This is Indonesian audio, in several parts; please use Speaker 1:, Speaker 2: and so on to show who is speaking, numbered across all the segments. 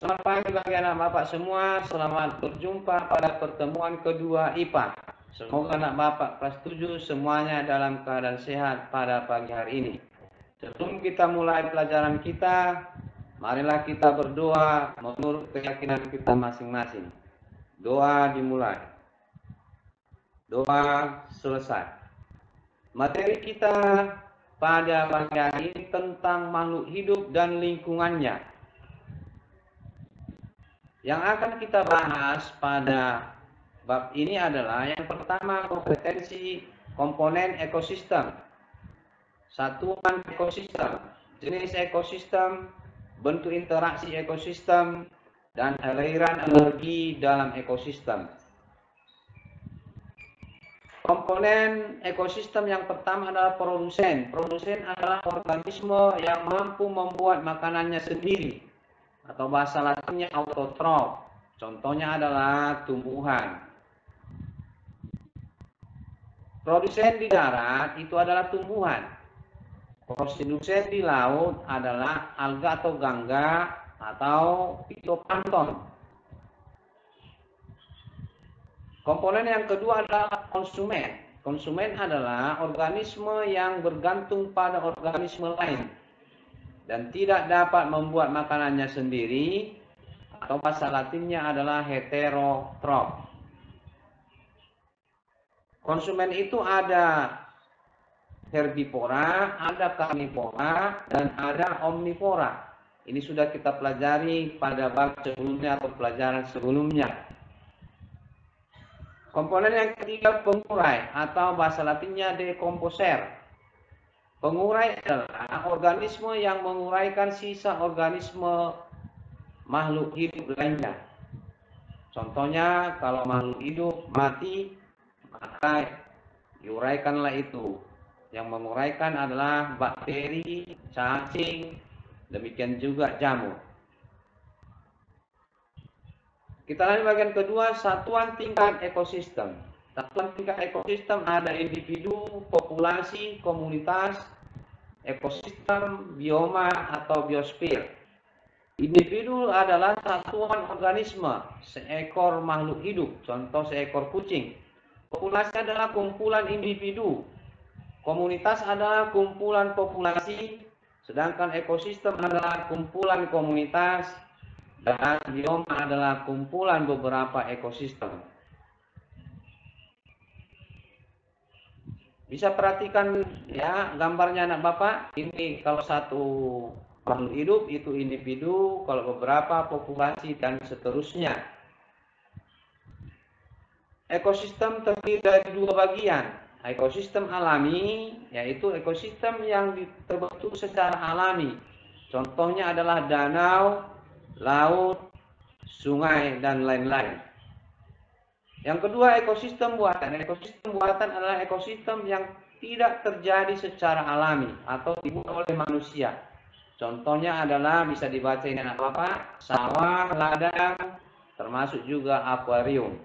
Speaker 1: Selamat pagi bagi anak Bapak semua. Selamat berjumpa pada pertemuan kedua IPA. Semoga anak Bapak kelas 7 semuanya dalam keadaan sehat pada pagi hari ini. Sebelum kita mulai pelajaran kita, marilah kita berdoa menurut keyakinan kita masing-masing. Doa dimulai. Doa selesai. Materi kita pada pagi hari ini tentang makhluk hidup dan lingkungannya. Yang akan kita bahas pada bab ini adalah yang pertama, kompetensi komponen ekosistem, satuan ekosistem, jenis ekosistem, bentuk interaksi ekosistem, dan aliran energi dalam ekosistem. Komponen ekosistem yang pertama adalah produsen. Produsen adalah organisme yang mampu membuat makanannya sendiri, atau bahasa latinnya autotrof. Contohnya adalah tumbuhan. Produsen di darat itu adalah tumbuhan. Produsen di laut adalah alga atau gangga atau fitoplankton. Komponen yang kedua adalah konsumen. Konsumen adalah organisme yang bergantung pada organisme lain dan tidak dapat membuat makanannya sendiri, atau bahasa latinnya adalah heterotrof. Konsumen itu ada herbivora, ada karnivora, dan ada omnivora. Ini sudah kita pelajari pada bab sebelumnya atau pelajaran sebelumnya. Komponen yang ketiga, pengurai atau bahasa latinnya decomposer. Pengurai adalah organisme yang menguraikan sisa organisme makhluk hidup lainnya. Contohnya, kalau makhluk hidup mati, maka diuraikanlah itu. Yang menguraikan adalah bakteri, cacing, demikian juga jamur. Kita lanjut bagian kedua, satuan tingkat ekosistem. Satuan tingkat ekosistem ada individu, populasi, komunitas, ekosistem, bioma, atau biosfer. Individu adalah satuan organisme, seekor makhluk hidup, contoh seekor kucing. Populasi adalah kumpulan individu. Komunitas adalah kumpulan populasi, sedangkan ekosistem adalah kumpulan komunitas, dan bioma adalah kumpulan beberapa ekosistem. Bisa perhatikan ya gambarnya anak Bapak. Ini kalau satu makhluk hidup itu individu, kalau beberapa populasi, dan seterusnya. Ekosistem terdiri dari dua bagian. Ekosistem alami, yaitu ekosistem yang terbentuk secara alami. Contohnya adalah danau, laut, sungai, dan lain-lain. Yang kedua, ekosistem buatan. Ekosistem buatan adalah ekosistem yang tidak terjadi secara alami atau dibuat oleh manusia. Contohnya adalah bisa dibaca ini anak Bapak, sawah, ladang, termasuk juga akuarium.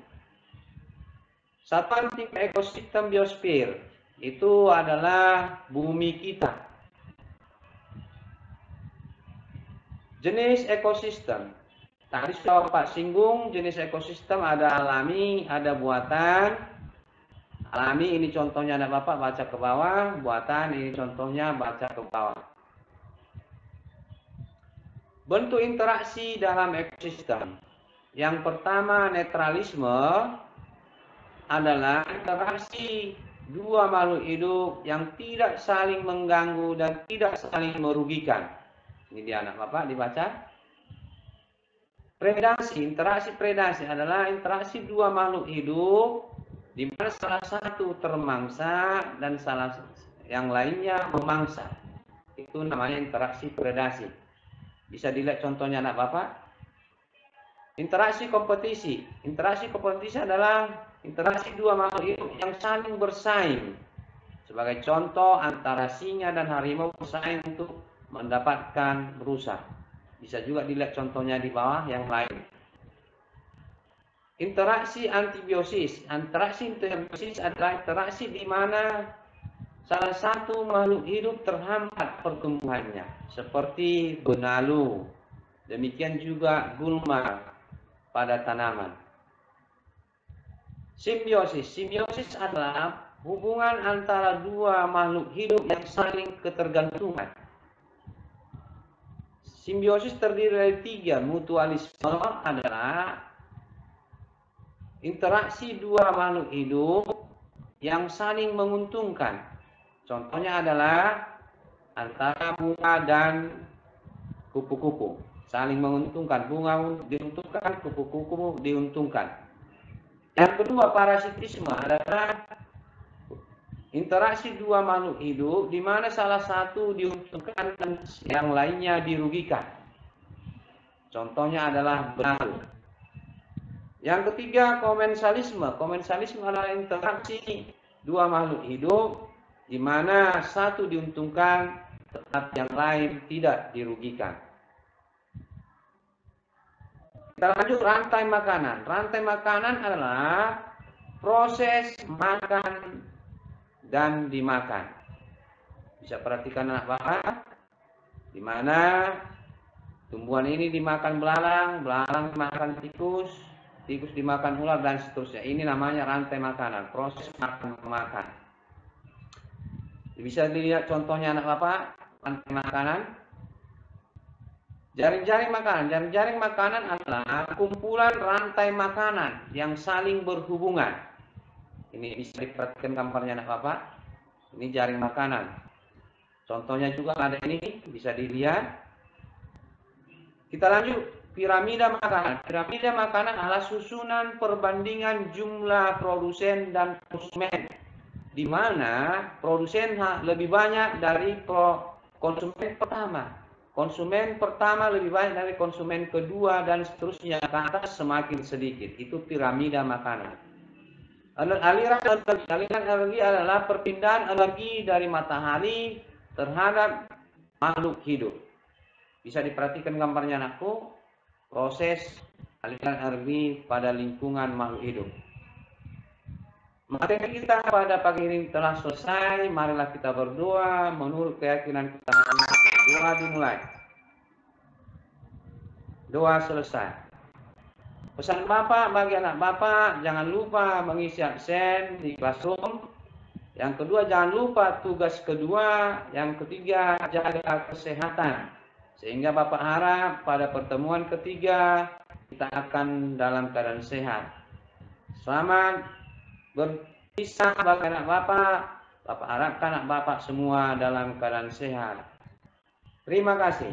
Speaker 1: Satuan tingkat ekosistem biosfer itu adalah bumi kita. Jenis ekosistem. Tadi sudah Bapak singgung, jenis ekosistem ada alami, ada buatan. Alami ini contohnya ada Bapak baca ke bawah, buatan ini contohnya baca ke bawah. Bentuk interaksi dalam ekosistem. Yang pertama, netralisme adalah interaksi dua makhluk hidup yang tidak saling mengganggu dan tidak saling merugikan. Ini dia anak Bapak dibaca. Predasi, interaksi predasi adalah interaksi dua makhluk hidup di mana salah satu termangsa dan yang lainnya memangsa. Itu namanya interaksi predasi. Bisa dilihat contohnya anak Bapak. Interaksi kompetisi. Interaksi kompetisi adalah interaksi dua makhluk hidup yang saling bersaing. Sebagai contoh, antara singa dan harimau bersaing untuk mendapatkan rusa. Bisa juga dilihat contohnya di bawah yang lain. Interaksi antibiosis. Interaksi antibiosis adalah interaksi di mana salah satu makhluk hidup terhambat pertumbuhannya, seperti benalu, Demikian juga gulma pada tanaman. Simbiosis. Simbiosis adalah hubungan antara dua makhluk hidup yang saling ketergantungan. Simbiosis terdiri dari tiga. Mutualisme adalah interaksi dua makhluk hidup yang saling menguntungkan. Contohnya adalah antara bunga dan kupu-kupu. Saling menguntungkan. Bunga diuntungkan, kupu-kupu diuntungkan. Yang kedua, parasitisme adalah interaksi dua makhluk hidup di mana salah satu diuntungkan dan yang lainnya dirugikan. Contohnya adalah benalu. Yang ketiga, komensalisme. Komensalisme adalah interaksi dua makhluk hidup di mana satu diuntungkan tetapi yang lain tidak dirugikan. Kita lanjut rantai makanan. Rantai makanan adalah proses makan dan dimakan. Bisa perhatikan anak bapak, di mana tumbuhan ini dimakan belalang, belalang dimakan tikus, tikus dimakan ular dan seterusnya. Ini namanya rantai makanan, proses makan. Bisa dilihat contohnya anak bapak, rantai makanan. Jaring-jaring makanan. Jaring-jaring makanan adalah kumpulan rantai makanan yang saling berhubungan. Ini bisa diperhatikan gambarnya anak bapak. Ini jaring makanan. Contohnya juga ada ini, bisa dilihat. Kita lanjut, piramida makanan. Piramida makanan adalah susunan perbandingan jumlah produsen dan konsumen, di mana produsen lebih banyak dari konsumen pertama. Konsumen pertama lebih banyak dari konsumen kedua dan seterusnya ke atas semakin sedikit. Itu piramida makanan. Aliran energi adalah perpindahan energi dari matahari terhadap makhluk hidup. Bisa diperhatikan gambarnya anakku, proses aliran energi pada lingkungan makhluk hidup. Materi kita pada pagi ini telah selesai. Marilah kita berdoa menurut keyakinan kita. Doa dimulai. Doa selesai. Pesan Bapak bagi anak Bapak, jangan lupa mengisi absen di classroom. Yang kedua, jangan lupa tugas kedua. Yang ketiga, jaga kesehatan. Sehingga Bapak harap pada pertemuan ketiga kita akan dalam keadaan sehat. Selamat berpisah bagi anak Bapak. Bapak harapkan anak Bapak semua dalam keadaan sehat. Terima kasih.